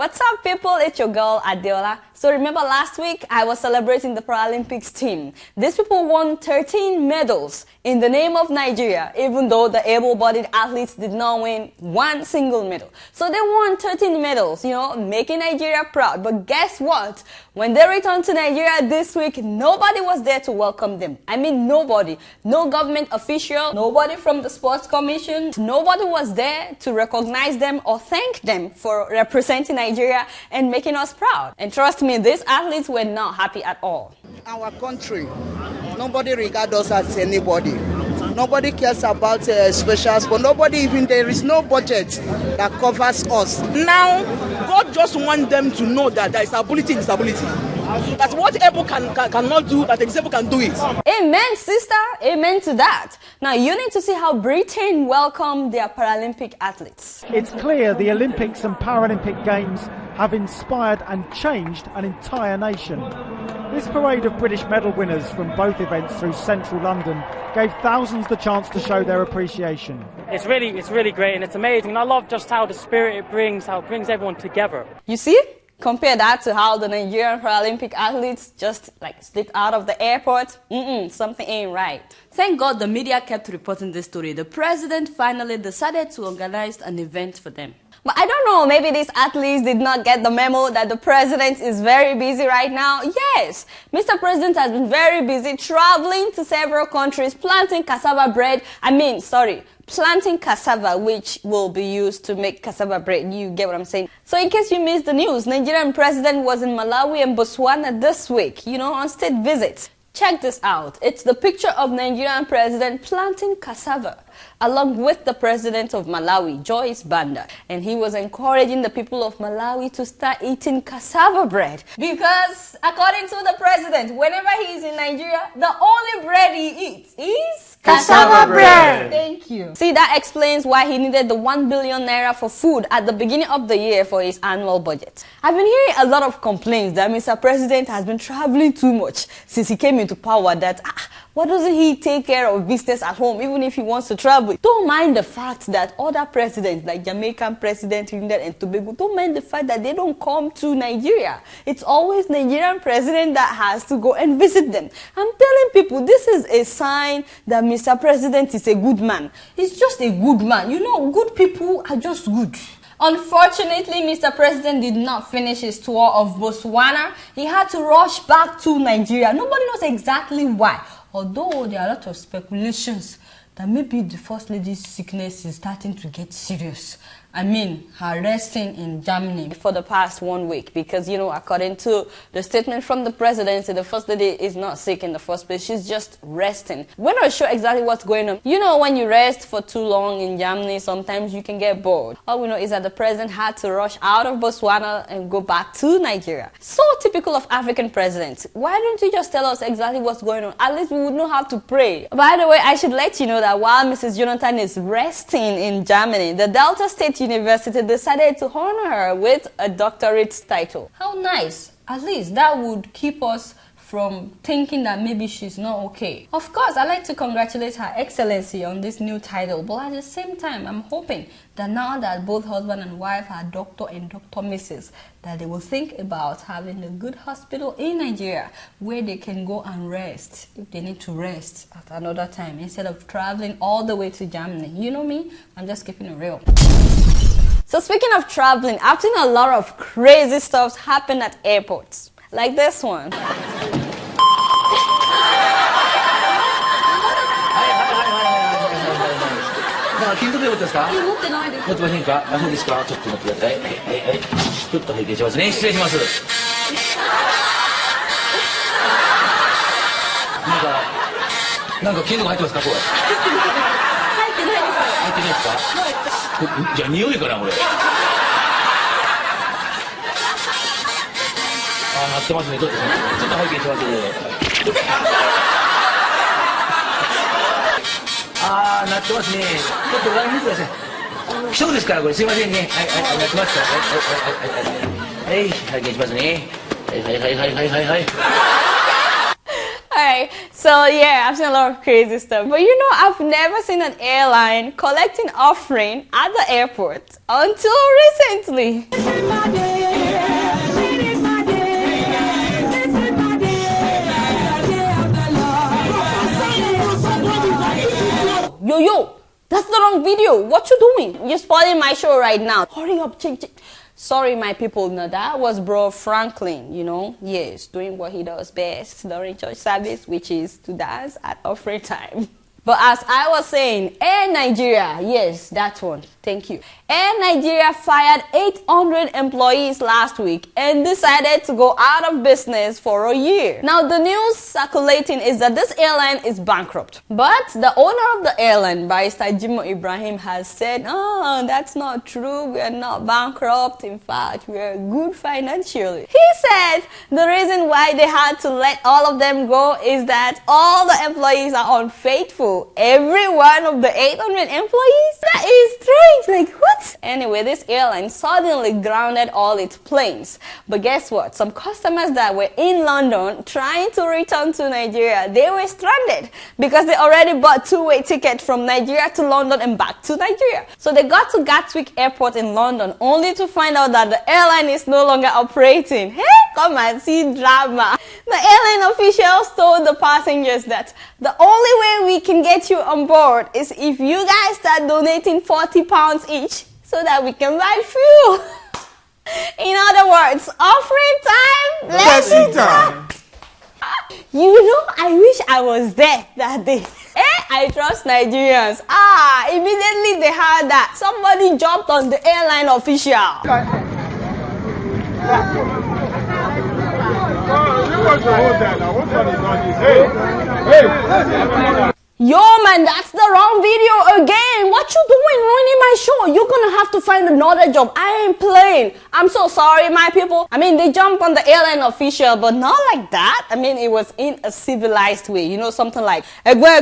What's up, people? It's your girl Adeola. So remember last week I was celebrating the Paralympics team. These people won 13 medals in the name of Nigeria, even though the able-bodied athletes did not win one single medal. So they won 13 medals, making Nigeria proud. But guess what? When they returned to Nigeria this week, nobody was there to welcome them. I mean, nobody. No government official, nobody from the sports commission, nobody was there to recognize them or thank them for representing Nigeria and making us proud. And trust me, these athletes were not happy at all. Our country, nobody regards us as anybody. Nobody cares about special sport. There is no budget that covers us. Now, God just wants them to know that there is ability in stability. That's what able cannot do, but the disabled can do it. Amen, sister. Amen to that. Now, you need to see how Britain welcomed their Paralympic athletes. It's clear the Olympics and Paralympic Games have inspired and changed an entire nation. This parade of British medal winners from both events through central London gave thousands the chance to show their appreciation. It's really great and it's amazing. And I love just how the spirit it brings, how it brings everyone together. You see? Compare that to how the Nigerian Paralympic athletes just slipped out of the airport. Something ain't right. Thank God the media kept reporting this story. The president finally decided to organize an event for them. But I don't know, maybe these athletes did not get the memo that the president is very busy right now. Yes, Mr. President has been very busy traveling to several countries, planting cassava bread. Planting cassava, which will be used to make cassava bread. You get what I'm saying? So in case you missed the news, Nigerian president was in Malawi and Botswana this week, on state visits. Check this out. It's the picture of Nigerian president planting cassava along with the president of Malawi, Joyce Banda. And he was encouraging the people of Malawi to start eating cassava bread. Because according to the president, whenever he is in Nigeria, the only bread he eats is cassava bread. Thank you. See, that explains why he needed the 1 billion naira for food at the beginning of the year for his annual budget. I've been hearing a lot of complaints that Mr. President has been traveling too much since he came into power, that why doesn't he take care of business at home even if he wants to travel? Don't mind the fact that other presidents like Jamaican President Trinidad and Tobago, don't mind the fact that they don't come to Nigeria. It's always Nigerian president that has to go and visit them. I'm telling people this is a sign that Mr. President is a good man. He's just a good man. Good people are just good. Unfortunately, Mr. President did not finish his tour of Botswana. He had to rush back to Nigeria. Nobody knows exactly why. Although there are a lot of speculations that maybe the First Lady's sickness is starting to get serious. Her resting in Germany for the past 1 week because, according to the statement from the presidency, the First Lady is not sick in the first place. She's just resting. We're not sure exactly what's going on. When you rest for too long in Germany, sometimes you can get bored. All we know is that the president had to rush out of Botswana and go back to Nigeria. So typical of African presidents. Why don't you just tell us exactly what's going on? At least we would not have to pray. By the way, I should let you know that while Mrs. Jonathan is resting in Germany, the Delta State University decided to honor her with a doctorate title. How nice. At least that would keep us from thinking that maybe she's not okay. Of course, I'd like to congratulate Her Excellency on this new title, but at the same time, I'm hoping that now that both husband and wife are Dr. and Dr. Mrs., that they will think about having a good hospital in Nigeria where they can go and rest if they need to rest at another time instead of traveling all the way to Germany. You know me? I'm just keeping it real. So speaking of traveling, I've seen a lot of crazy stuff happen at airports. Like this one. 金属で持ってますか？持ってないです。持ってませんか？ダメですか？ちょっと待ってください。ちょっと拝見しますね。失礼します。なんか金属入ってますか？これ。入ってないです。入ってないですか？じゃあ匂いかなこれ。鳴ってますね。ちょっと拝見します。鳴ってますね。ちょっとご覧になってください。規則ですからこれすいませんね。はい、鳴ってますか。はい、拝見しますね。はい。Alright, so yeah, I've seen a lot of crazy stuff. But I've never seen an airline collecting offering at the airport until recently. Yo, that's the wrong video. What you doing? You're spoiling my show right now. Hurry up, chick. Sorry, my people. No, that was bro Franklin, you know. Yes, doing what he does best during church service, which is to dance at offering time. But as I was saying, Air Nigeria, yes, that one, thank you. Air Nigeria fired 800 employees last week and decided to go out of business for a year. Now, the news circulating is that this airline is bankrupt. But the owner of the airline, Barrister Jimo Ibrahim, has said, oh, that's not true, we are not bankrupt. In fact, we are good financially. He said the reason why they had to let all of them go is that all the employees are unfaithful. Every one of the 800 employees? That is strange. Like, what? Anyway, this airline suddenly grounded all its planes. But guess what? Some customers that were in London trying to return to Nigeria, they were stranded because they already bought two-way tickets from Nigeria to London and back to Nigeria. So they got to Gatwick Airport in London only to find out that the airline is no longer operating. Hey, come and see drama. The airline officials told the passengers that the only way we can get you on board is if you guys start donating £40 each so that we can buy fuel. In other words, offering time, blessing time. You know, I wish I was there that day. I trust Nigerians. Immediately they heard that somebody jumped on the airline official. Yo man, that's the wrong video again. What you doing ruining my show? You're gonna have to find another job. I ain't playing. I'm so sorry, my people. I mean, they jumped on the airline official, but not like that. I mean, it was in a civilized way. You know, something like, we paid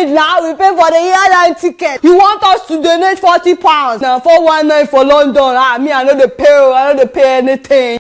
now, we pay for the airline ticket. You want us to donate £40? Now, 419 for London. Me, I don't pay anything.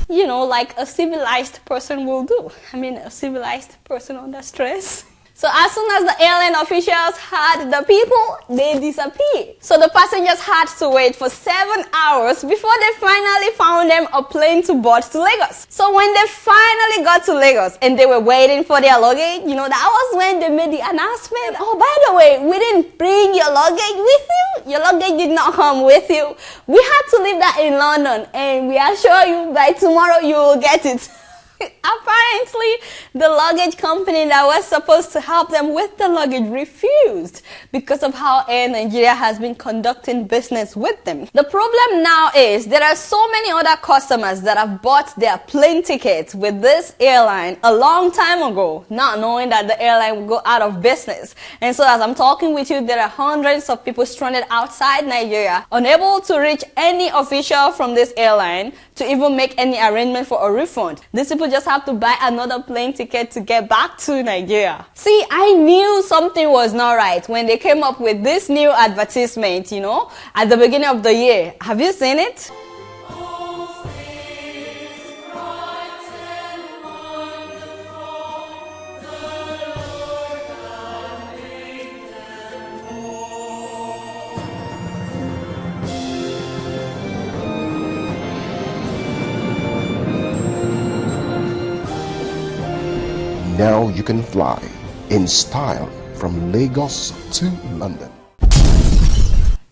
You know, like a civilized person will do. I mean, a civilized person under stress. So as soon as the airline officials had the people, they disappeared. So the passengers had to wait for 7 hours before they finally found them a plane to board to Lagos. So when they finally got to Lagos and they were waiting for their luggage, you know, that was when they made the announcement. Oh, by the way, we didn't bring your luggage with you. Your luggage did not come with you. We had to leave that in London, and we assure you by tomorrow you will get it. Apparently, the luggage company that was supposed to help them with the luggage refused because of how Air Nigeria has been conducting business with them. The problem now is there are so many other customers that have bought their plane tickets with this airline a long time ago, not knowing that the airline will go out of business. And so as I'm talking with you, there are hundreds of people stranded outside Nigeria, unable to reach any official from this airline to even make any arrangement for a refund. These people just have to buy another plane ticket to get back to Nigeria. See, I knew something was not right when they came up with this new advertisement, you know, at the beginning of the year. Have you seen it? Now you can fly in style from Lagos to London.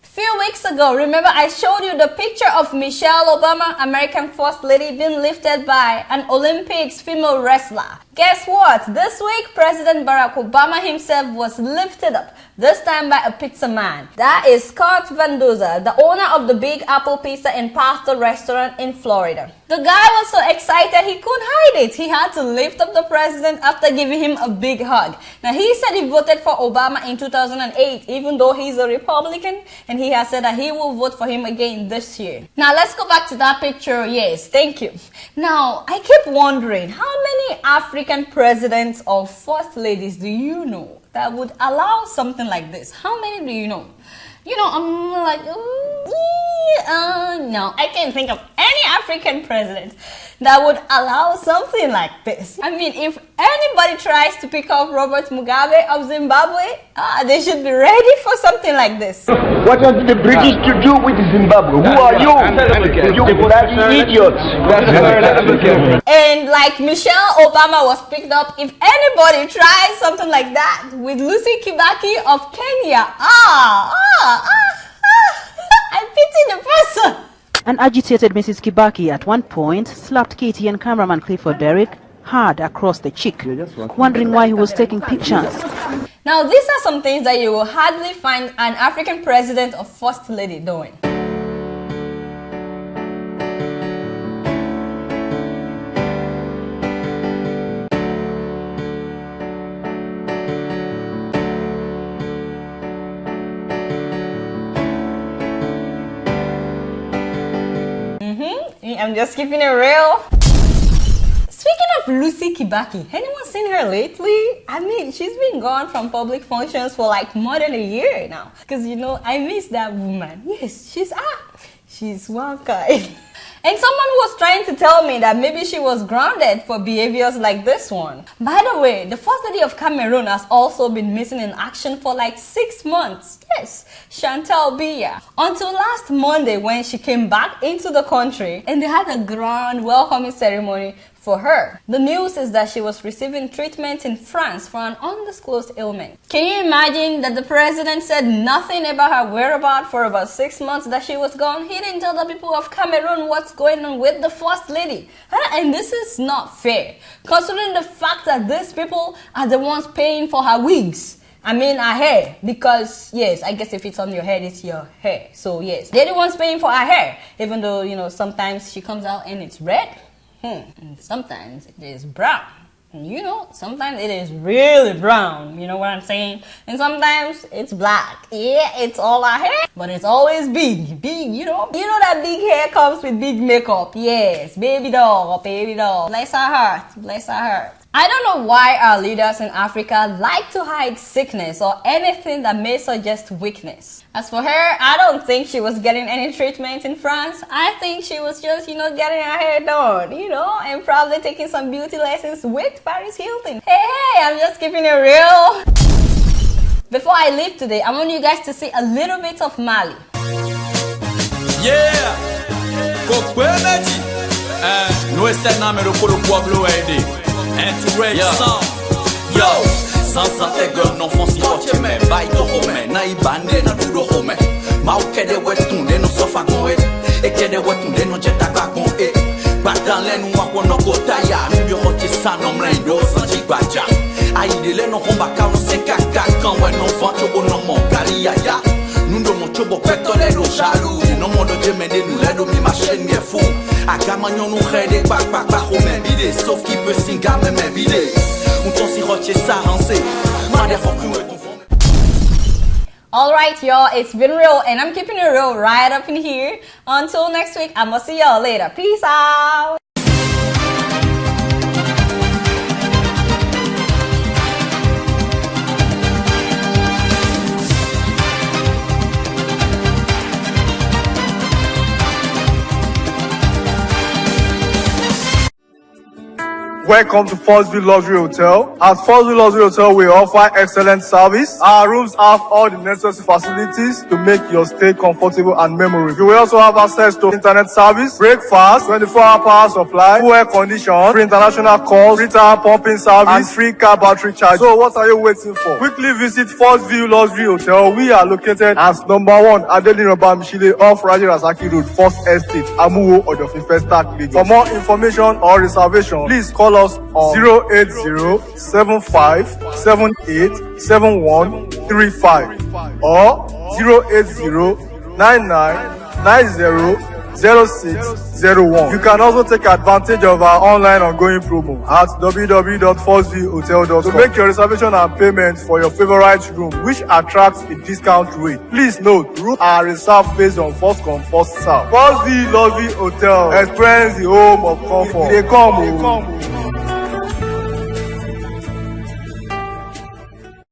Few weeks ago, remember I showed you the picture of Michelle Obama, American First Lady, being lifted by an Olympics female wrestler. Guess what? This week, President Barack Obama himself was lifted up, this time by a pizza man. That is Scott Van Duzer, the owner of the Big Apple Pizza and Pasta restaurant in Florida. The guy was so excited he couldn't hide it. He had to lift up the president after giving him a big hug. Now, he said he voted for Obama in 2008, even though he's a Republican, and he has said that he will vote for him again this year. Now, let's go back to that picture. Yes, thank you. Now, I keep wondering, how many African presidents or first ladies do you know that would allow something like this? How many do you know? You know, I'm like, no, I can't think of any African president that would allow something like this. I mean, if anybody tries to pick up Robert Mugabe of Zimbabwe, they should be ready for something like this. What are the British to do with Zimbabwe? Who are you? You bloody idiots. And like Michelle Obama was picked up, if anybody tries something like that with Lucy Kibaki of Kenya, I pity the person. An agitated Mrs. Kibaki at one point slapped Katie and cameraman Clifford Derrick hard across the cheek, wondering why he was taking pictures. Now, these are some things that you will hardly find an African president or first lady doing. I'm just keeping it real. Speaking of Lucy Kibaki, anyone seen her lately? I mean, she's been gone from public functions for like more than a year now. Because, you know, I miss that woman. Yes, she's one kind. And someone was trying to tell me that maybe she was grounded for behaviors like this one. By the way, the First Lady of Cameroon has also been missing in action for like 6 months. Yes, Chantal Biya. Until last Monday when she came back into the country and they had a grand welcoming ceremony for her. The news is that she was receiving treatment in France for an undisclosed ailment. Can you imagine that the president said nothing about her whereabouts for about 6 months that she was gone? He didn't tell the people of Cameroon what's going on with the First Lady. And this is not fair, considering the fact that these people are the ones paying for her wigs. I mean her hair, because yes, I guess if it's on your head, it's your hair. So yes, they're the ones paying for her hair, even though, you know, sometimes she comes out and it's red. And sometimes it is brown. And you know, sometimes it is really brown. You know what I'm saying? And sometimes it's black. Yeah, it's all our hair, but it's always big, you know. You know that big hair comes with big makeup. Yes, baby doll, baby doll. Bless her heart, bless her heart. I don't know why our leaders in Africa like to hide sickness or anything that may suggest weakness. As for her, I don't think she was getting any treatment in France. I think she was just, you know, getting her hair done, you know, and probably taking some beauty lessons with Paris Hilton. Hey, I'm just keeping it real. Before I leave today, I want you guys to see a little bit of Mali. Yeah, yo, sansa ego non fonsi forte me vai to home na ibane na duro home ma o kede wetunde no sofa gon e kede wetunde no jeta gba gon badan lenu wa kono ko taya mi yo hote sano mrendo sanji gbaja ayidele no homba ka no se kaka kan we no vancho bo no mo gari aya nundo mo chobo petole no jalu no mondo jemene nu ledo mi machine mi fou akamanyo no rede pa home bide sauf qui peut singa même bide. Alright y'all, it's been real and I'm keeping it real right up in here. Until next week, I'ma see y'all later. Peace out. Welcome to Fosville Luxury Hotel. At Fosville Luxury Hotel, we offer excellent service. Our rooms have all the necessary facilities to make your stay comfortable and memorable. You will also have access to internet service, breakfast, 24-hour power supply, full air condition, free international calls, free tire pumping service, and free car battery charge. So what are you waiting for? Quickly visit Fosville Luxury Hotel. We are located at #1 Adeola Bamishile off Raji Rasaki Road, First Estate, Amuwo, Odofin Festac, Lagos. For more information or reservation, please call us on 080-7578-7135 or 080-9990-0601. You can also take advantage of our online ongoing promo at www.fosvillehotel.com to make your reservation and payment for your favorite room, which attracts a discount rate. Please note, rooms are reserved based on first come, first serve. Fosville Luxury Hotel. Experience the home of comfort. They come.